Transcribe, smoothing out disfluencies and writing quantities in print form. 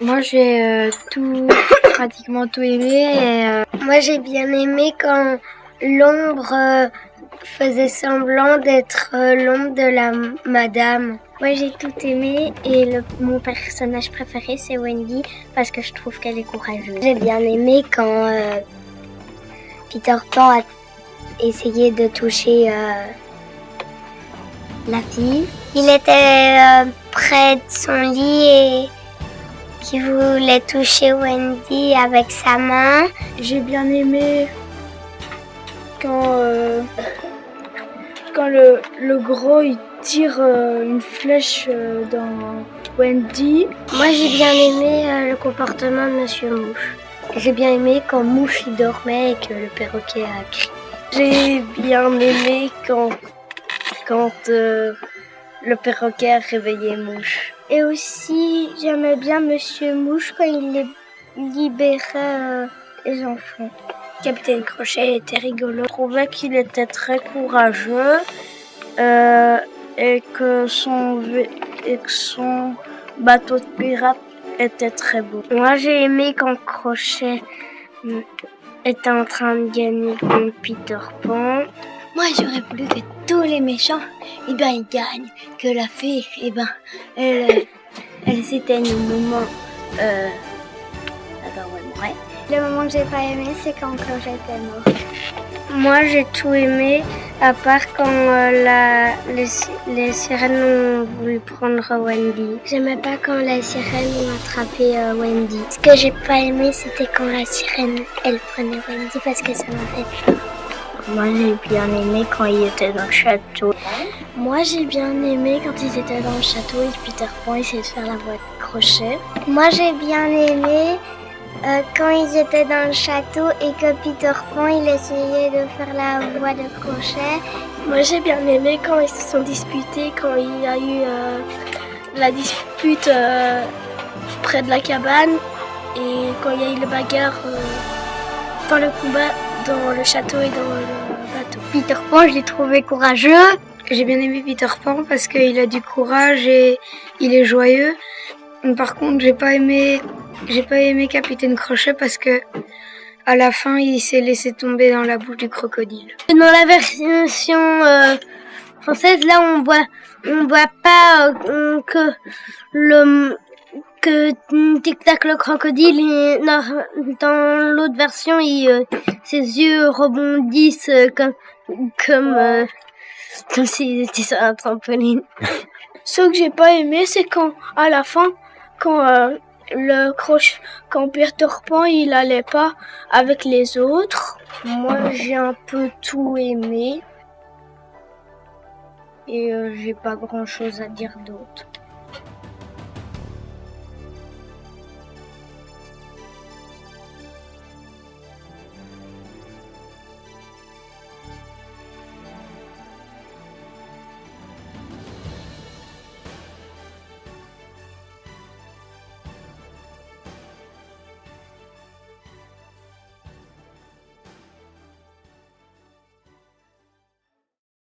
Moi, j'ai pratiquement tout aimé. Moi, j'ai bien aimé quand l'ombre faisait semblant d'être l'ombre de la madame. Moi, j'ai tout aimé et mon personnage préféré, c'est Wendy, parce que je trouve qu'elle est courageuse. J'ai bien aimé quand Peter Pan a essayé de toucher la fille. Il était près de son lit et qui voulait toucher Wendy avec sa main. J'ai bien aimé quand le gros il tire une flèche dans Wendy. Moi j'ai bien aimé le comportement de Monsieur Mouche. J'ai bien aimé quand Mouche il dormait et que le perroquet a crié. J'ai bien aimé quand le perroquet a réveillé Mouche. Et aussi, j'aimais bien Monsieur Mouche quand il libérait les enfants. Capitaine Crochet était rigolo. Je trouvais qu'il était très courageux et que son bateau de pirate était très beau. Moi, j'ai aimé quand Crochet était en train de gagner contre Peter Pan. Moi, j'aurais voulu que tous les méchants, ils gagnent. Que la fée, elle s'éteigne au moment ouais. Le moment que j'ai pas aimé, c'est quand Crochet était mort. Moi, j'ai tout aimé, à part quand les sirènes ont voulu prendre Wendy. J'aimais pas quand la sirène a attrapé Wendy. Ce que j'ai pas aimé, c'était quand la sirène, elle prenait Wendy parce que ça m'a fait peur. Moi, j'ai bien aimé quand il était dans le château. Moi, j'ai bien aimé quand ils étaient dans le château et que Peter Pan essayait de faire la voix de Crochet. Moi, j'ai bien aimé quand ils étaient dans le château et que Peter Pan, il essayait de faire la voix de Crochet. Moi, j'ai bien aimé quand ils se sont disputés, quand il y a eu la dispute près de la cabane et quand il y a eu le bagarre dans le combat dans le château et dans le bateau. Peter Pan, je l'ai trouvé courageux. J'ai bien aimé Peter Pan parce qu'il a du courage et il est joyeux. Par contre, j'ai pas aimé Capitaine Crochet parce que à la fin, il s'est laissé tomber dans la bouche du crocodile. Dans la version française, là, on voit pas que Tic Tac le crocodile, dans l'autre version, ses yeux rebondissent comme s'il était sur un trampoline. Ce que j'ai pas aimé, c'est quand, à la fin, quand Peter Pan, il allait pas avec les autres. Moi, j'ai un peu tout aimé. Et j'ai pas grand chose à dire d'autre.